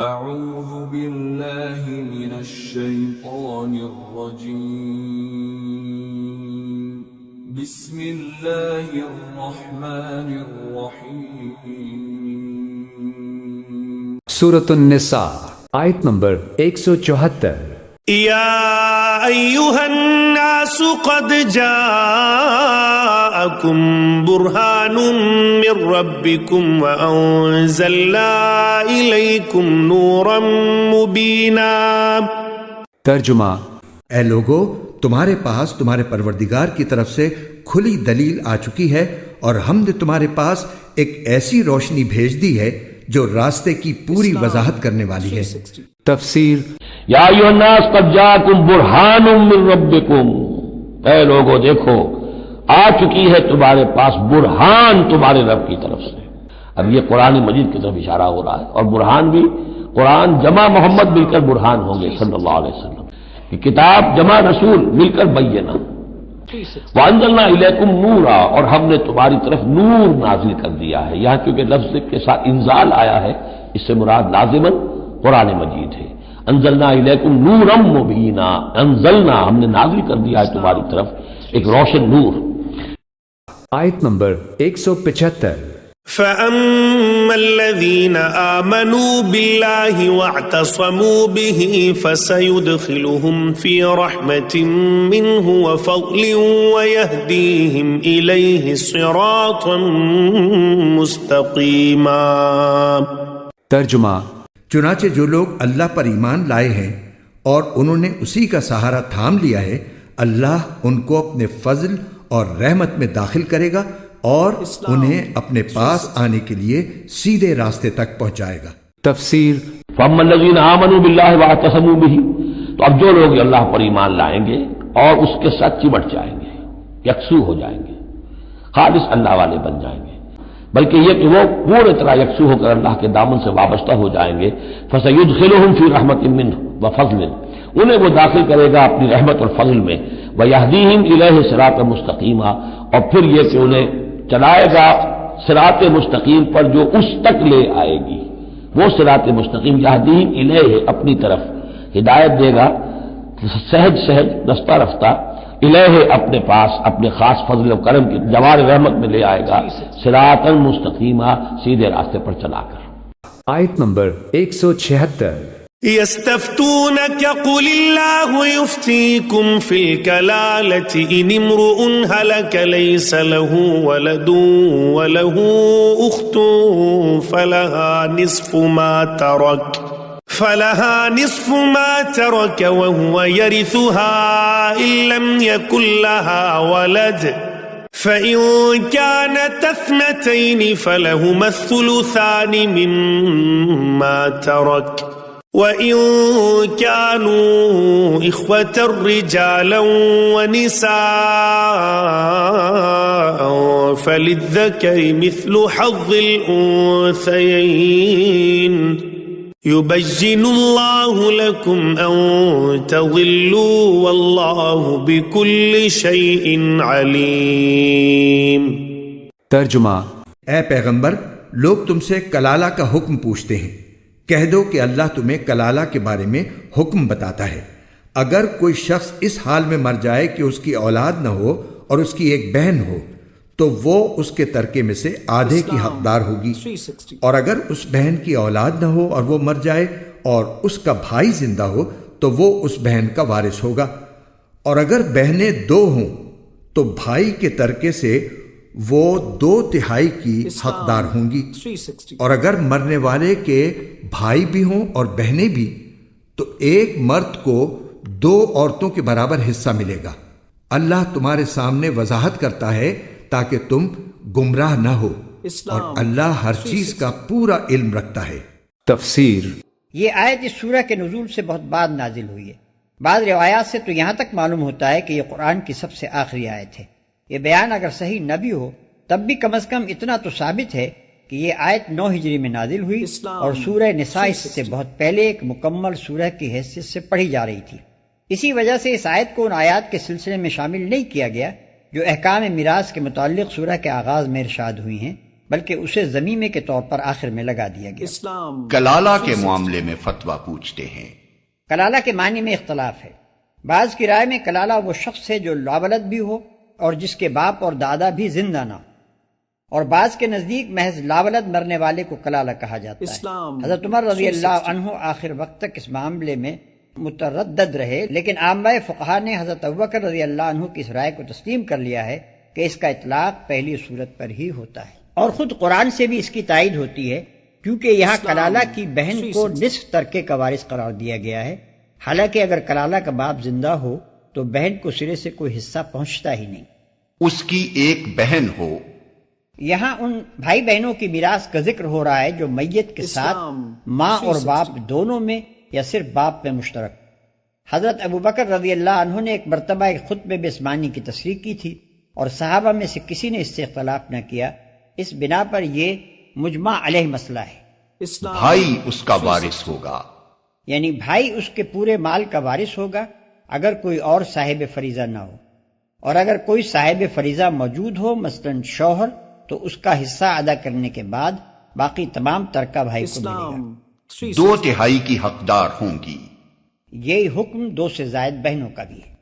اعوذ باللہ من الشیطان الرجیم بسم اللہ الرحمن الرحیم سورۃ النساء آیت نمبر 174۔ یا ایہا الناس قد جاءکم برہان من ربکم وانزلنا الیکم نورا مبینا۔ ترجمہ: اے لوگو، تمہارے پاس تمہارے پروردگار کی طرف سے کھلی دلیل آ چکی ہے اور ہم نے تمہارے پاس ایک ایسی روشنی بھیج دی ہے جو راستے کی پوری وضاحت کرنے والی ہے۔ تفسیر: یا ایھا الناس قد جاءکم برہان من ربکم، اے لوگو دیکھو آ چکی ہے تمہارے پاس برہان تمہارے رب کی طرف سے۔ اب یہ قرآن مجید کی طرف اشارہ ہو رہا ہے، اور برہان بھی قرآن جمع محمد مل کر برہان ہوں گے صلی اللہ علیہ وسلم، کہ کتاب جمع رسول مل کر بینہ۔ وانزلنا الیکم نورا، اور ہم نے تمہاری طرف نور نازل کر دیا ہے۔ یہاں کیونکہ لفظ کے ساتھ انزال آیا ہے، اس سے مراد لازماً قرآن مجید ہے۔ انزلنا الیکم نورا مبینا، انزلنا ہم نے نازل کر دیا ہے تمہاری طرف ایک روشن نور۔ آیت نمبر 175۔ فَأَمَّا الَّذِينَ آمَنُوا بِاللَّهِ وَاعْتَصَمُوا بِهِ فَسَيُدْخِلُهُمْ فِي رَحْمَةٍ مِّنْهُ وَفَضْلٍ وَيَهْدِيهِمْ إِلَيْهِ صِرَاطًا مُسْتَقِيمًا۔ ترجمہ: چنانچہ جو لوگ اللہ پر ایمان لائے ہیں اور انہوں نے اسی کا سہارا تھام لیا ہے، اللہ ان کو اپنے فضل اور رحمت میں داخل کرے گا اور انہیں اپنے پاس آنے کے لیے سیدھے راستے تک پہنچائے گا۔ تفسیر: فَأَمَّا الَّذِينَ آمَنُوا بِاللَّهِ وَاعْتَصَمُوا بِهِ، تو اب جو لوگ اللہ پر ایمان لائیں گے اور اس کے ساتھ چمٹ جائیں گے، یکسو ہو جائیں گے، خالص اللہ والے بن جائیں گے، بلکہ یہ کہ وہ پورے طرح یکسو ہو کر اللہ کے دامن سے وابستہ ہو جائیں گے، فَسَيُدْخِلُهُمْ فِي رَحْمَةٍ مِّنْهُ وَفَضْلٍ، انہیں وہ داخل کرے گا اپنی رحمت اور فضل میں، وَيَهْدِيهِمْ إِلَيْهِ صِرَاطًا مُسْتَقِيمًا، اور پھر یہ کہ انہیں چلائے گا صراط مستقیم پر جو اس تک لے آئے گی، وہ صراط مستقیم یہدیہم الیہ اپنی طرف ہدایت دے گا، سہج سہج رفتہ رفتہ، الیہ اپنے پاس اپنے خاص فضل و کرم کی جوار رحمت میں لے آئے گا، صراط مستقیمہ سیدھے راستے پر چلا کر۔ آیت نمبر 176۔ يستفتونك قل الله يفتيكم في الكلالة إن امرؤ هلك ليس له ولد وله أخت فلها نصف ما ترك وهو يرثها إن لم يكن لها ولد فإن كانت اثنتين فلهما الثلثان مما ترك وَإِن كَانُوا إِخْوَةً رِجَالًا وَنِسَاءً فَلِلذَّكَرِ مِثْلُ حَظِّ الْأُنثَيَيْنِ يُبَيِّنُ اللَّهُ لَكُمْ أَن تَضِلُّوا وَاللَّهُ بِكُلِّ شَيْءٍ عَلِيمٌ۔ ترجمہ: اے پیغمبر، لوگ تم سے کلالہ کا حکم پوچھتے ہیں، کہہ دو کہ اللہ تمہیں کلالہ کے بارے میں حکم بتاتا ہے۔ اگر کوئی شخص اس حال میں مر جائے کہ اس کی اولاد نہ ہو اور اس کی ایک بہن ہو تو وہ اس کے ترکے میں سے آدھے کی حقدار ہوگی، اور اگر اس بہن کی اولاد نہ ہو اور وہ مر جائے اور اس کا بھائی زندہ ہو تو وہ اس بہن کا وارث ہوگا، اور اگر بہنیں دو ہوں تو بھائی کے ترکے سے وہ 2/3 کی حقدار ہوں گی، اور اگر مرنے والے کے بھائی بھی ہوں اور بہنیں بھی تو ایک مرد کو 2 عورتوں کے برابر حصہ ملے گا۔ اللہ تمہارے سامنے وضاحت کرتا ہے تاکہ تم گمراہ نہ ہو، اور اللہ ہر چیز کا پورا علم رکھتا ہے۔ تفسیر: یہ آیت اس سورہ کے نزول سے بہت بعد نازل ہوئی ہے۔ بعض روایات سے تو یہاں تک معلوم ہوتا ہے کہ یہ قرآن کی سب سے آخری آیت ہے۔ یہ بیان اگر صحیح نہ بھی ہو تب بھی کم از کم اتنا تو ثابت ہے کہ یہ آیت 9 ہجری میں نازل ہوئی اور سورہ نساء اس سے بہت پہلے ایک مکمل سورہ کی حیثیت سے پڑھی جا رہی تھی۔ اسی وجہ سے اس آیت کو ان آیات کے سلسلے میں شامل نہیں کیا گیا جو احکام میراث کے متعلق سورہ کے آغاز میں ارشاد ہوئی ہیں، بلکہ اسے ضمیمے کے طور پر آخر میں لگا دیا گیا۔ کلالہ کے معاملے میں فتویٰ پوچھتے ہیں۔ کلالہ کے معنی میں اختلاف ہے۔ بعض کی رائے میں کلالہ وہ شخص ہے جو لاولد بھی ہو اور جس کے باپ اور دادا بھی زندہ نہ ہو، اور بعض کے نزدیک محض لاولد مرنے والے کو کلالہ کہا جاتا ہے۔ حضرت عمر رضی اللہ عنہ آخر وقت تک اس معاملے میں متردد رہے، لیکن عامہ فقہا نے حضرت ابوبکر رضی اللہ عنہ کی اس رائے کو تسلیم کر لیا ہے کہ اس کا اطلاق پہلی صورت پر ہی ہوتا ہے، اور خود قرآن سے بھی اس کی تائید ہوتی ہے، کیونکہ یہاں کلالہ کی بہن کو نصف ترکے کا وارث قرار دیا گیا ہے، حالانکہ اگر کلالہ کا باپ زندہ ہو تو بہن کو سرے سے کوئی حصہ پہنچتا ہی نہیں، اس کی ایک بہن ہو۔ یہاں ان بھائی بہنوں کی میراث کا ذکر ہو رہا ہے جو میت کے ساتھ ماں اور باپ دونوں میں یا صرف باپ میں مشترک۔ حضرت ابوبکر رضی اللہ عنہ نے ایک مرتبہ ایک خطبے میں اس معنی کی تصریح کی تھی، اور صحابہ میں سے کسی نے اس سے اختلاف نہ کیا، اس بنا پر یہ مجمع علیہ مسئلہ ہے۔ بھائی اس کا وارث ہوگا، یعنی بھائی اس کے پورے مال کا وارث ہوگا اگر کوئی اور صاحب فریضہ نہ ہو، اور اگر کوئی صاحب فریضہ موجود ہو مثلاً شوہر، تو اس کا حصہ ادا کرنے کے بعد باقی تمام ترکہ بھائی کو ملے گا۔ 2/3 کی حقدار ہوں گی۔ یہی حکم 2 سے زائد بہنوں کا بھی ہے۔